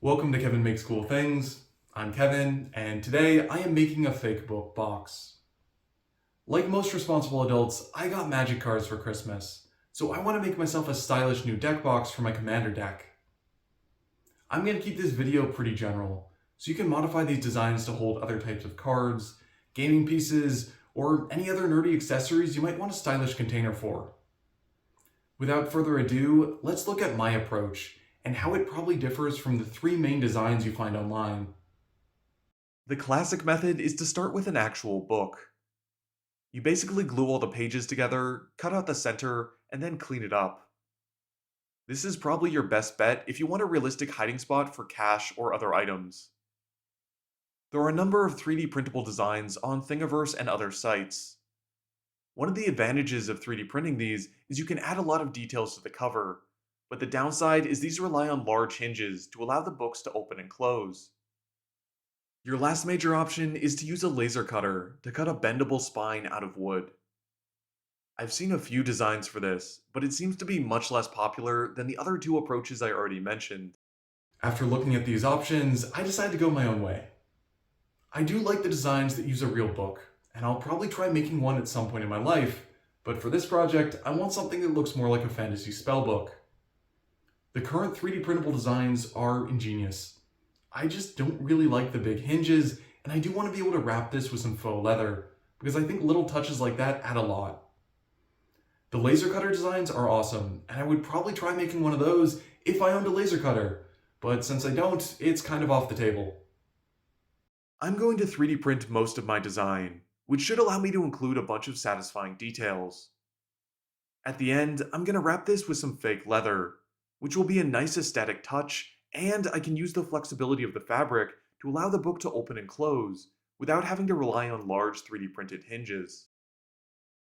Welcome to Kevin Makes Cool Things. I'm Kevin, and today I am making a fake book box. Like most responsible adults, I got magic cards for Christmas, so I want to make myself a stylish new deck box for my commander deck. I'm going to keep this video pretty general, so you can modify these designs to hold other types of cards, gaming pieces, or any other nerdy accessories you might want a stylish container for. Without further ado, let's look at my approach and how it probably differs from the three main designs you find online. The classic method is to start with an actual book. You basically glue all the pages together, cut out the center, and then clean it up. This is probably your best bet if you want a realistic hiding spot for cash or other items. There are a number of 3D printable designs on Thingiverse and other sites. One of the advantages of 3D printing these is you can add a lot of details to the cover, but the downside is these rely on large hinges to allow the books to open and close. Your last major option is to use a laser cutter to cut a bendable spine out of wood. I've seen a few designs for this, but it seems to be much less popular than the other two approaches I already mentioned. After looking at these options, I decided to go my own way. I do like the designs that use a real book, and I'll probably try making one at some point in my life, but for this project, I want something that looks more like a fantasy spellbook. The current 3D printable designs are ingenious. I just don't really like the big hinges, and I do want to be able to wrap this with some faux leather, because I think little touches like that add a lot. The laser cutter designs are awesome, and I would probably try making one of those if I owned a laser cutter, but since I don't, it's kind of off the table. I'm going to 3D print most of my design, which should allow me to include a bunch of satisfying details. At the end, I'm going to wrap this with some fake leather, which will be a nice aesthetic touch, and I can use the flexibility of the fabric to allow the book to open and close without having to rely on large 3D printed hinges.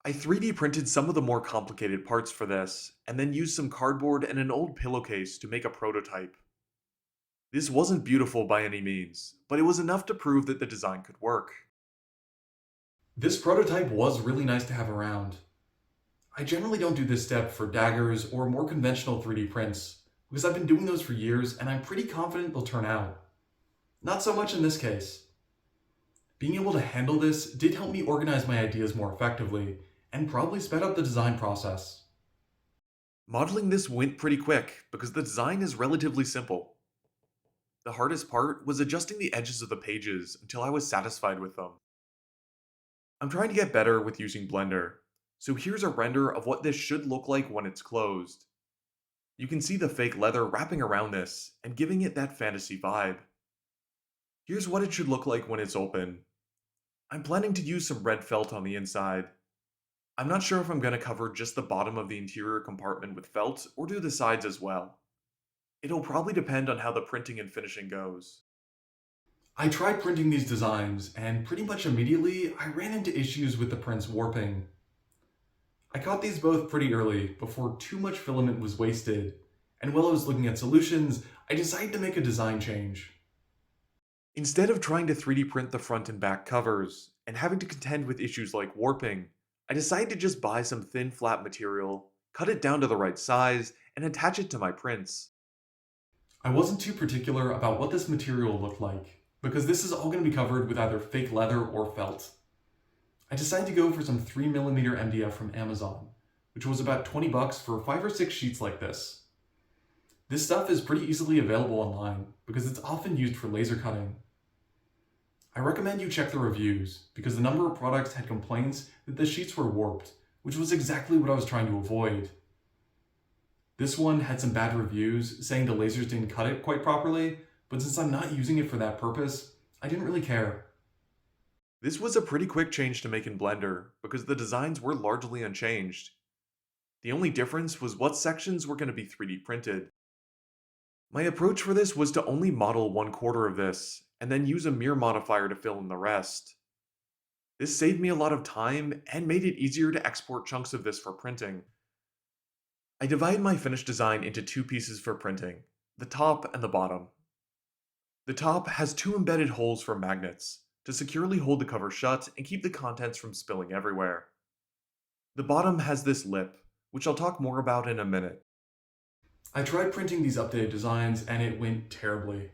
I 3D printed some of the more complicated parts for this, and then used some cardboard and an old pillowcase to make a prototype. This wasn't beautiful by any means, but it was enough to prove that the design could work. This prototype was really nice to have around. I generally don't do this step for daggers or more conventional 3D prints, because I've been doing those for years and I'm pretty confident they'll turn out. Not so much in this case. Being able to handle this did help me organize my ideas more effectively, and probably sped up the design process. Modeling this went pretty quick, because the design is relatively simple. The hardest part was adjusting the edges of the pages until I was satisfied with them. I'm trying to get better with using Blender, so here's a render of what this should look like when it's closed. You can see the fake leather wrapping around this and giving it that fantasy vibe. Here's what it should look like when it's open. I'm planning to use some red felt on the inside. I'm not sure if I'm going to cover just the bottom of the interior compartment with felt or do the sides as well. It'll probably depend on how the printing and finishing goes. I tried printing these designs, and pretty much immediately I ran into issues with the prints warping. I caught these both pretty early, before too much filament was wasted, and while I was looking at solutions, I decided to make a design change. Instead of trying to 3D print the front and back covers, and having to contend with issues like warping, I decided to just buy some thin flat material, cut it down to the right size, and attach it to my prints. I wasn't too particular about what this material looked like, because this is all going to be covered with either fake leather or felt. I decided to go for some 3mm MDF from Amazon, which was about 20 bucks for 5 or 6 sheets like this. This stuff is pretty easily available online, because it's often used for laser cutting. I recommend you check the reviews, because the number of products had complaints that the sheets were warped, which was exactly what I was trying to avoid. This one had some bad reviews, saying the lasers didn't cut it quite properly, but since I'm not using it for that purpose, I didn't really care. This was a pretty quick change to make in Blender, because the designs were largely unchanged. The only difference was what sections were going to be 3D printed. My approach for this was to only model 1/4 of this, and then use a mirror modifier to fill in the rest. This saved me a lot of time and made it easier to export chunks of this for printing. I divided my finished design into two pieces for printing, the top and the bottom. The top has two embedded holes for magnets, to securely hold the cover shut and keep the contents from spilling everywhere. The bottom has this lip, which I'll talk more about in a minute. I tried printing these updated designs and it went terribly.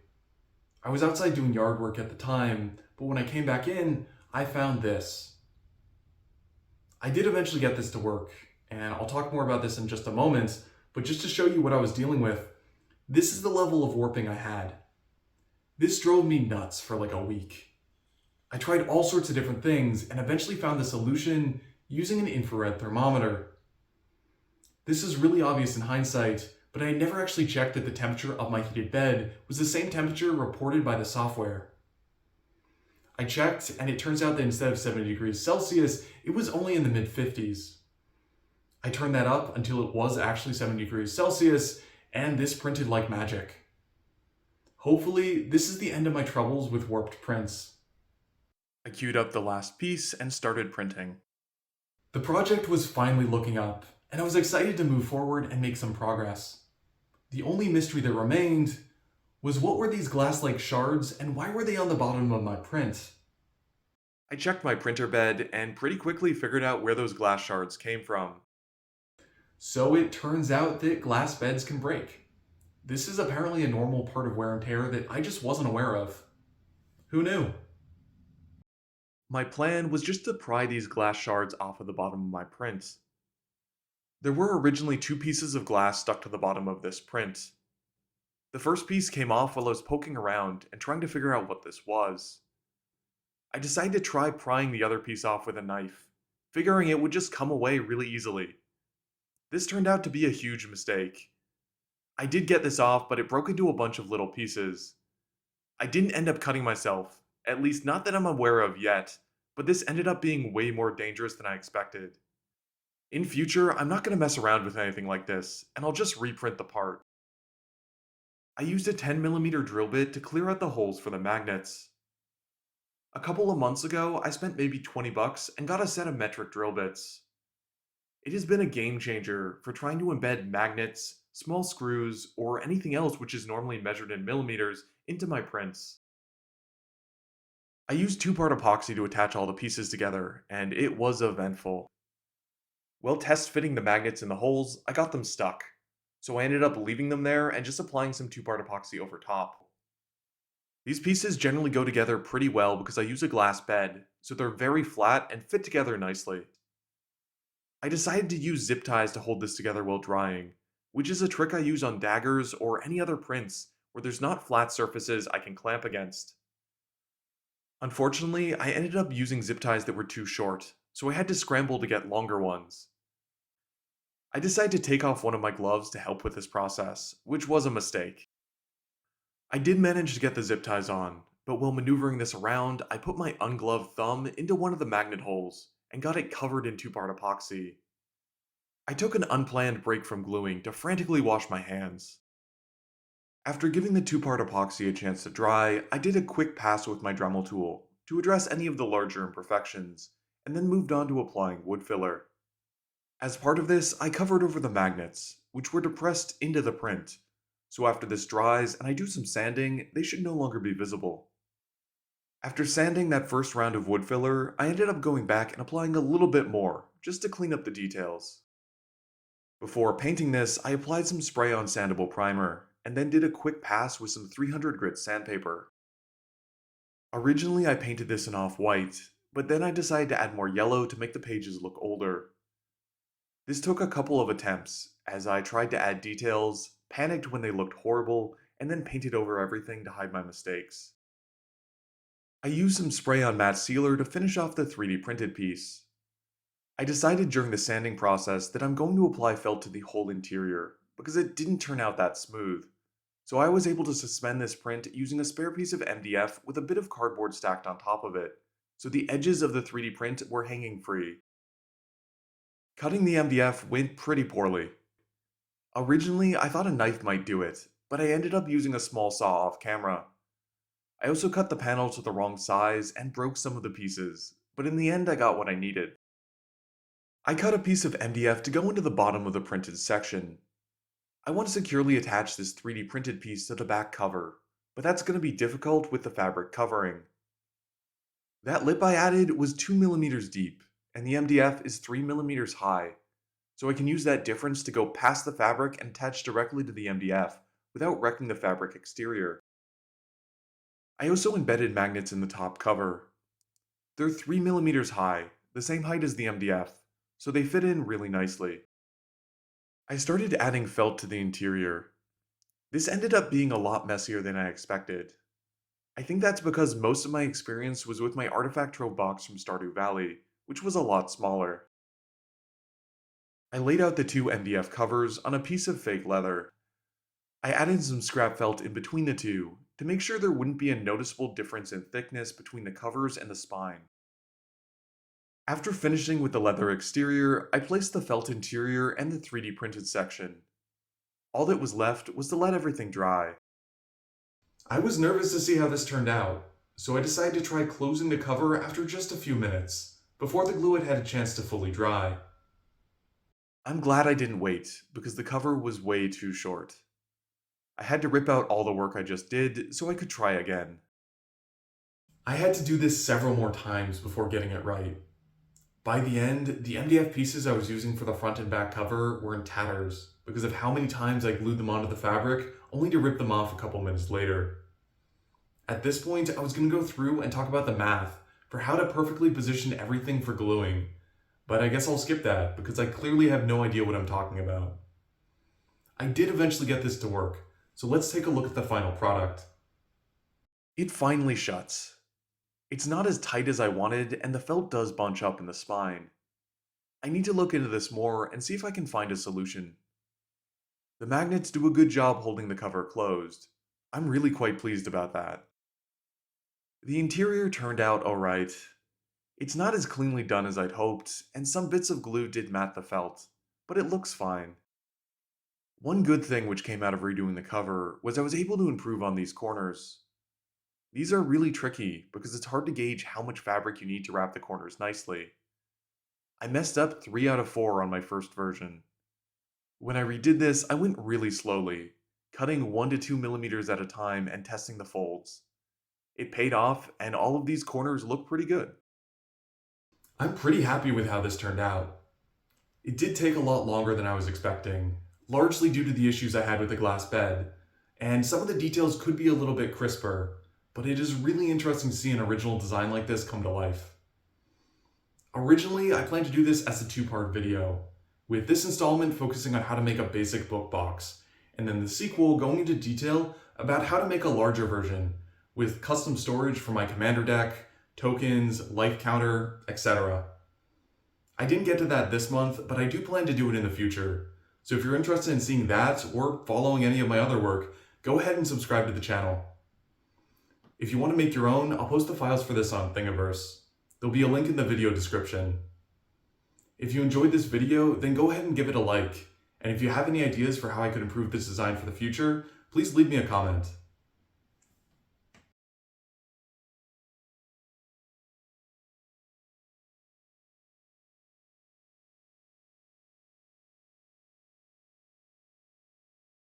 I was outside doing yard work at the time, but when I came back in, I found this. I did eventually get this to work, and I'll talk more about this in just a moment, but just to show you what I was dealing with, this is the level of warping I had. This drove me nuts for like a week. I tried all sorts of different things and eventually found the solution using an infrared thermometer. This is really obvious in hindsight, but I never actually checked that the temperature of my heated bed was the same temperature reported by the software. I checked, and it turns out that instead of 70 degrees Celsius, it was only in the mid 50s. I turned that up until it was actually 70 degrees Celsius, and this printed like magic. Hopefully, this is the end of my troubles with warped prints. I queued up the last piece and started printing. The project was finally looking up, and I was excited to move forward and make some progress. The only mystery that remained was what were these glass-like shards and why were they on the bottom of my print? I checked my printer bed and pretty quickly figured out where those glass shards came from. So it turns out that glass beds can break. This is apparently a normal part of wear and tear that I just wasn't aware of. Who knew? My plan was just to pry these glass shards off of the bottom of my print. There were originally two pieces of glass stuck to the bottom of this print. The first piece came off while I was poking around and trying to figure out what this was. I decided to try prying the other piece off with a knife, figuring it would just come away really easily. This turned out to be a huge mistake. I did get this off, but it broke into a bunch of little pieces. I didn't end up cutting myself, at least not that I'm aware of yet, but this ended up being way more dangerous than I expected. In future, I'm not going to mess around with anything like this, and I'll just reprint the part. I used a 10mm drill bit to clear out the holes for the magnets. A couple of months ago, I spent maybe 20 bucks and got a set of metric drill bits. It has been a game changer for trying to embed magnets, small screws, or anything else which is normally measured in millimeters into my prints. I used two-part epoxy to attach all the pieces together, and it was eventful. While test fitting the magnets in the holes, I got them stuck, so I ended up leaving them there and just applying some two-part epoxy over top. These pieces generally go together pretty well because I use a glass bed, so they're very flat and fit together nicely. I decided to use zip ties to hold this together while drying, which is a trick I use on daggers or any other prints where there's not flat surfaces I can clamp against. Unfortunately, I ended up using zip ties that were too short, so I had to scramble to get longer ones. I decided to take off one of my gloves to help with this process, which was a mistake. I did manage to get the zip ties on, but while maneuvering this around, I put my ungloved thumb into one of the magnet holes and got it covered in two-part epoxy. I took an unplanned break from gluing to frantically wash my hands. After giving the two-part epoxy a chance to dry, I did a quick pass with my Dremel tool to address any of the larger imperfections, and then moved on to applying wood filler. As part of this, I covered over the magnets, which were depressed into the print, so after this dries and I do some sanding, they should no longer be visible. After sanding that first round of wood filler, I ended up going back and applying a little bit more, just to clean up the details. Before painting this, I applied some spray-on sandable primer, and then did a quick pass with some 300 grit sandpaper. Originally I painted this in off-white, but then I decided to add more yellow to make the pages look older. This took a couple of attempts, as I tried to add details, panicked when they looked horrible, and then painted over everything to hide my mistakes. I used some spray-on matte sealer to finish off the 3D printed piece. I decided during the sanding process that I'm going to apply felt to the whole interior, because it didn't turn out that smooth. So I was able to suspend this print using a spare piece of MDF with a bit of cardboard stacked on top of it, so the edges of the 3D print were hanging free. Cutting the MDF went pretty poorly. Originally, I thought a knife might do it, but I ended up using a small saw off camera. I also cut the panel to the wrong size and broke some of the pieces, but in the end I got what I needed. I cut a piece of MDF to go into the bottom of the printed section. I want to securely attach this 3D printed piece to the back cover, but that's going to be difficult with the fabric covering. That lip I added was 2mm deep, and the MDF is 3mm high, so I can use that difference to go past the fabric and attach directly to the MDF without wrecking the fabric exterior. I also embedded magnets in the top cover. They're 3 mm high, the same height as the MDF, so they fit in really nicely. I started adding felt to the interior. This ended up being a lot messier than I expected. I think that's because most of my experience was with my Artifact Trove box from Stardew Valley, which was a lot smaller. I laid out the two MDF covers on a piece of fake leather. I added some scrap felt in between the two to make sure there wouldn't be a noticeable difference in thickness between the covers and the spine. After finishing with the leather exterior, I placed the felt interior and the 3D printed section. All that was left was to let everything dry. I was nervous to see how this turned out, so I decided to try closing the cover after just a few minutes, before the glue had had a chance to fully dry. I'm glad I didn't wait, because the cover was way too short. I had to rip out all the work I just did so I could try again. I had to do this several more times before getting it right. By the end, the MDF pieces I was using for the front and back cover were in tatters because of how many times I glued them onto the fabric only to rip them off a couple minutes later. At this point, I was going to go through and talk about the math for how to perfectly position everything for gluing, but I guess I'll skip that because I clearly have no idea what I'm talking about. I did eventually get this to work, so let's take a look at the final product. It finally shuts. It's not as tight as I wanted, and the felt does bunch up in the spine. I need to look into this more and see if I can find a solution. The magnets do a good job holding the cover closed. I'm really quite pleased about that. The interior turned out alright. It's not as cleanly done as I'd hoped, and some bits of glue did mat the felt, but it looks fine. One good thing which came out of redoing the cover was I was able to improve on these corners. These are really tricky because it's hard to gauge how much fabric you need to wrap the corners nicely. I messed up 3 out of 4 on my first version. When I redid this, I went really slowly, cutting 1 to 2 millimeters at a time and testing the folds. It paid off, and all of these corners look pretty good. I'm pretty happy with how this turned out. It did take a lot longer than I was expecting, largely due to the issues I had with the glass bed, and some of the details could be a little bit crisper, but it is really interesting to see an original design like this come to life. Originally, I planned to do this as a 2-part video, with this installment focusing on how to make a basic book box, and then the sequel going into detail about how to make a larger version, with custom storage for my commander deck, tokens, life counter, etc. I didn't get to that this month, but I do plan to do it in the future, so if you're interested in seeing that or following any of my other work, go ahead and subscribe to the channel. If you want to make your own, I'll post the files for this on Thingiverse. There'll be a link in the video description. If you enjoyed this video, then go ahead and give it a like. And if you have any ideas for how I could improve this design for the future, please leave me a comment.